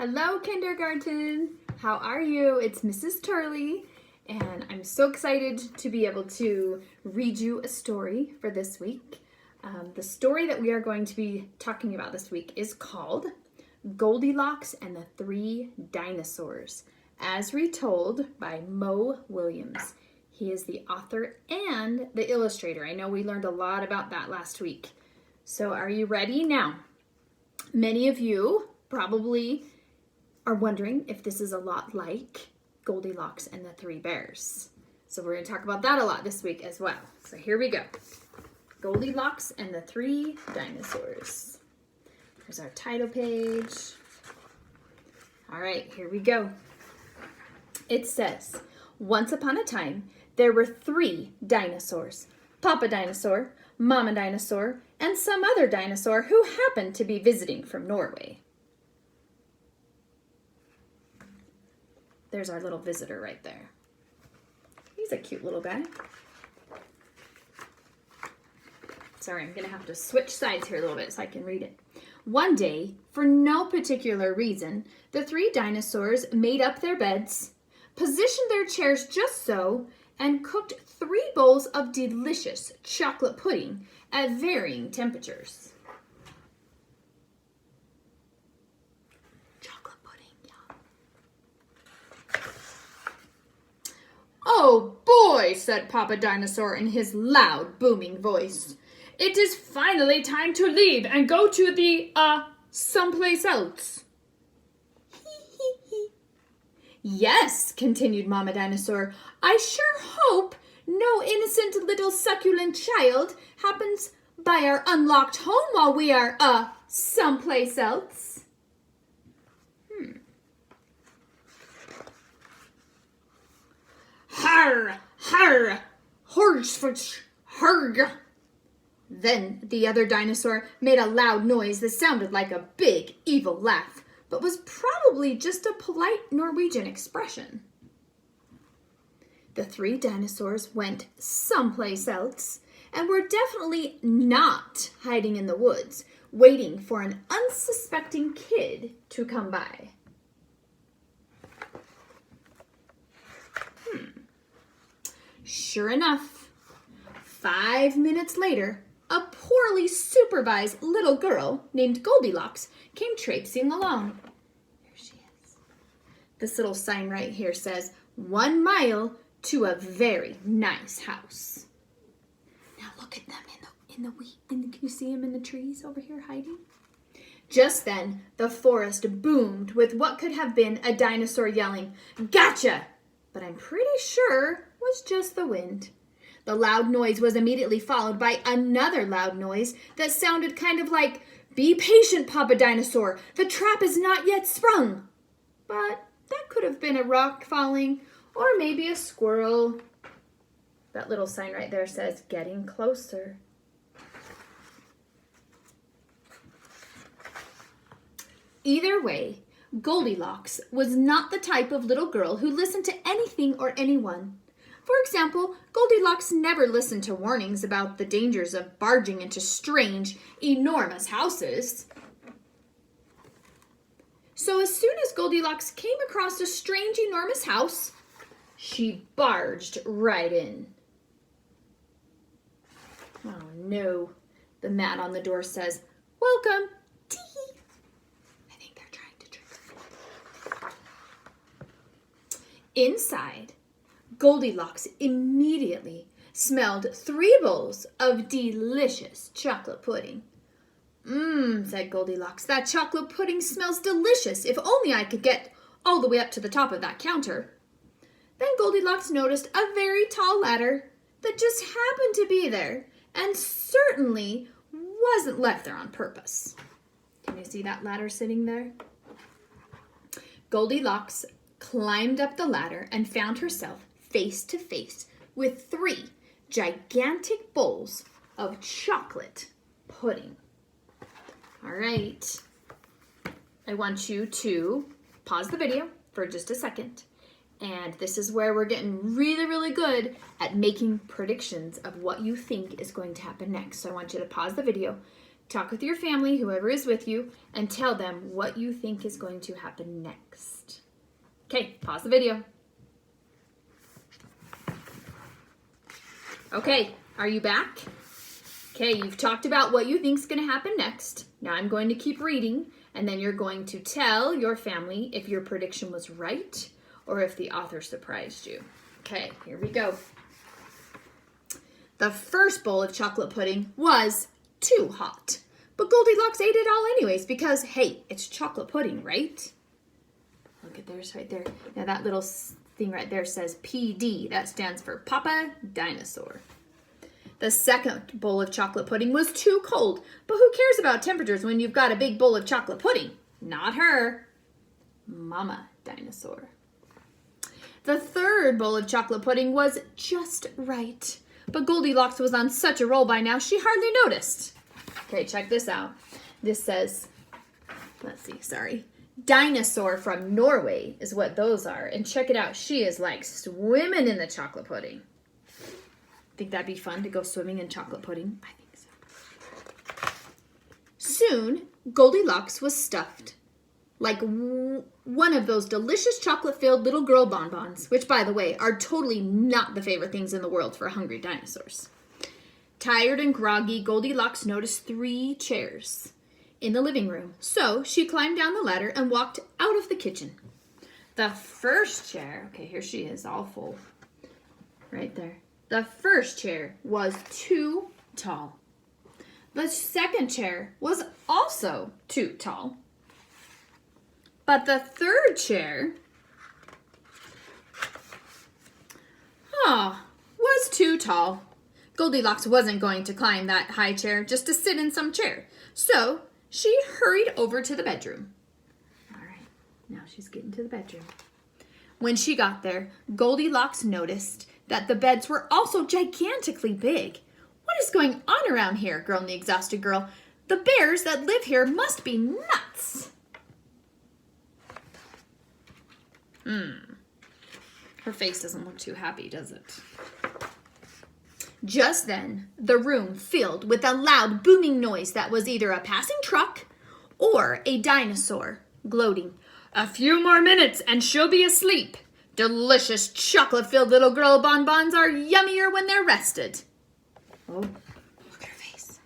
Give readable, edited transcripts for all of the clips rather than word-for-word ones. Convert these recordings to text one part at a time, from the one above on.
Hello, kindergarten. How are you? It's Mrs. Turley, and I'm so excited to be able to read you a story for this week. The story that we are going to be talking about this week is called Goldilocks and the Three Dinosaurs, as retold by Mo Williams. He is the author and the illustrator. I know we learned a lot about that last week. So are you ready? Now, many of you probably are wondering if this is a lot like Goldilocks and the Three Bears. So we're going to talk about that a lot this week as well. So here we go. Goldilocks and the Three Dinosaurs. Here's our title page. All right, here we go. It says, once upon a time, there were three dinosaurs. Papa Dinosaur, Mama Dinosaur, and some other dinosaur who happened to be visiting from Norway. There's our little visitor right there. He's a cute little guy. Sorry, I'm going to have to switch sides here a little bit so I can read it. One day, for no particular reason, the three dinosaurs made up their beds, positioned their chairs just so, and cooked 3 bowls of delicious chocolate pudding at varying temperatures. Oh boy, said Papa Dinosaur in his loud, booming voice. It is finally time to leave and go to the, someplace else. Yes, continued Mama Dinosaur, I sure hope no innocent little succulent child happens by our unlocked home while we are, someplace else. Har, har, horse, harg. Then the other dinosaur made a loud noise that sounded like a big, evil laugh, but was probably just a polite Norwegian expression. The three dinosaurs went someplace else and were definitely not hiding in the woods, waiting for an unsuspecting kid to come by. Sure enough, 5 minutes later, a poorly supervised little girl named Goldilocks came traipsing along. There she is. This little sign right here says, 1 mile to a very nice house. Now look at them in the wheat. Can you see them in the trees over here hiding? Just then, the forest boomed with what could have been a dinosaur yelling, "Gotcha!" But I'm pretty sure was just the wind. The loud noise was immediately followed by another loud noise that sounded kind of like, "Be patient, Papa Dinosaur, the trap is not yet sprung." But that could have been a rock falling or maybe a squirrel. That little sign right there says, "Getting closer." Either way, Goldilocks was not the type of little girl who listened to anything or anyone. For example, Goldilocks never listened to warnings about the dangers of barging into strange, enormous houses. So as soon as Goldilocks came across a strange, enormous house, she barged right in. Oh no, the mat on the door says, "Welcome." I think they're trying to trick her. Inside, Goldilocks immediately smelled 3 bowls of delicious chocolate pudding. Said Goldilocks, that chocolate pudding smells delicious. If only I could get all the way up to the top of that counter. Then Goldilocks noticed a very tall ladder that just happened to be there and certainly wasn't left there on purpose. Can you see that ladder sitting there? Goldilocks climbed up the ladder and found herself face to face with 3 gigantic bowls of chocolate pudding. All right, I want you to pause the video for just a second. And this is where we're getting really, really good at making predictions of what you think is going to happen next. So I want you to pause the video, talk with your family, whoever is with you, and tell them what you think is going to happen next. Okay, pause the video. Okay, are you back? Okay, you've talked about what you think is going to happen next. Now I'm going to keep reading, and then you're going to tell your family if your prediction was right or if the author surprised you. Okay, here we go. The first bowl of chocolate pudding was too hot, but Goldilocks ate it all anyways because, hey, it's chocolate pudding, right? Look at theirs right there. Now that little thing right there says PD. That stands for Papa Dinosaur. The second bowl of chocolate pudding was too cold, but who cares about temperatures when you've got a big bowl of chocolate pudding? Not her. Mama Dinosaur. The third bowl of chocolate pudding was just right, but Goldilocks was on such a roll by now she hardly noticed. Okay, check this out. This says, Dinosaur from Norway is what those are. And check it out. She is like swimming in the chocolate pudding. Think that'd be fun to go swimming in chocolate pudding? I think so. Soon, Goldilocks was stuffed like one of those delicious chocolate-filled little girl bonbons, which, by the way, are totally not the favorite things in the world for hungry dinosaurs. Tired and groggy, Goldilocks noticed 3 chairs in the living room. So she climbed down the ladder and walked out of the kitchen. The first chair, okay, here she is, all full, right there. The first chair was too tall. The second chair was also too tall. But the third chair, was too tall. Goldilocks wasn't going to climb that high chair just to sit in some chair. So she hurried over to the bedroom. All right, now she's getting to the bedroom. When she got there, Goldilocks noticed that the beds were also gigantically big. What is going on around here? Groaned the exhausted girl. The bears that live here must be nuts. Her face doesn't look too happy, does it? Just then, the room filled with a loud booming noise that was either a passing truck or a dinosaur gloating. A few more minutes and she'll be asleep. Delicious chocolate-filled little girl bonbons are yummier when they're rested. Oh, look at her face.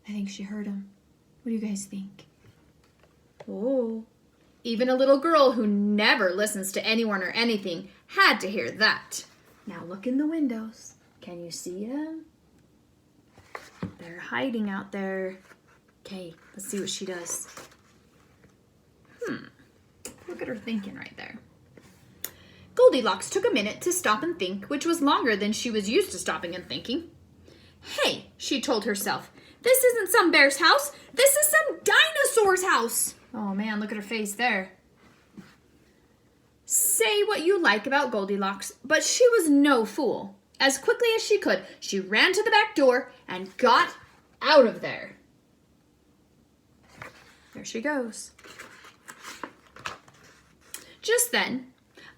I think she heard him. What do you guys think? Oh, even a little girl who never listens to anyone or anything had to hear that. Now look in the windows. Can you see them? They're hiding out there. Okay, let's see what she does. Look at her thinking right there. Goldilocks took a minute to stop and think, which was longer than she was used to stopping and thinking. Hey, she told herself, this isn't some bear's house. This is some dinosaur's house. Oh man, look at her face there. Say what you like about Goldilocks, but she was no fool. As quickly as she could, she ran to the back door and got out of there. There she goes. Just then,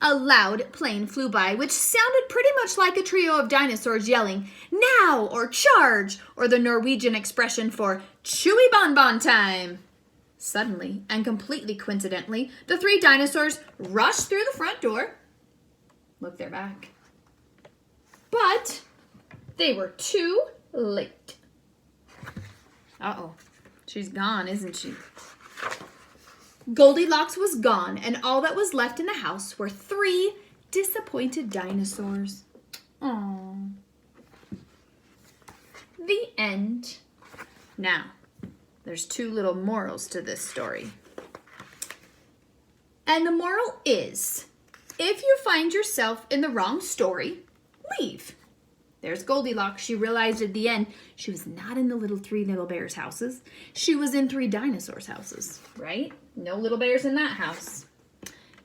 a loud plane flew by, which sounded pretty much like a trio of dinosaurs yelling, now, or charge, or the Norwegian expression for chewy bonbon time. Suddenly, and completely coincidentally, the 3 dinosaurs rushed through the front door. Look, they're back. But they were too late. Uh-oh. She's gone, isn't she? Goldilocks was gone, and all that was left in the house were 3 disappointed dinosaurs. Aww. The end. Now, there's 2 little morals to this story. And the moral is, if you find yourself in the wrong story, leave. There's Goldilocks. She realized at the end she was not in the 3 little bears' houses. She was in 3 dinosaurs' houses, right? No little bears in that house.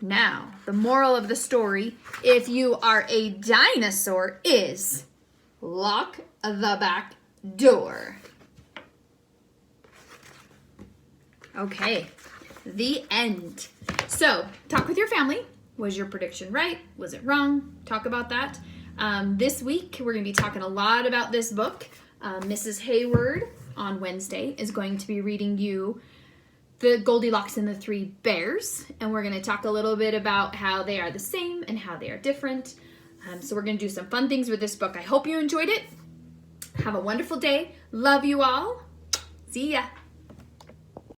Now, the moral of the story, if you are a dinosaur, is lock the back door. Okay, the end. So, talk with your family. Was your prediction right? Was it wrong? Talk about that. This week, we're going to be talking a lot about this book. Mrs. Hayward on Wednesday, is going to be reading you the Goldilocks and the Three Bears, and we're going to talk a little bit about how they are the same and how they are different. So we're going to do some fun things with this book. I hope you enjoyed it. Have a wonderful day. Love you all. See ya.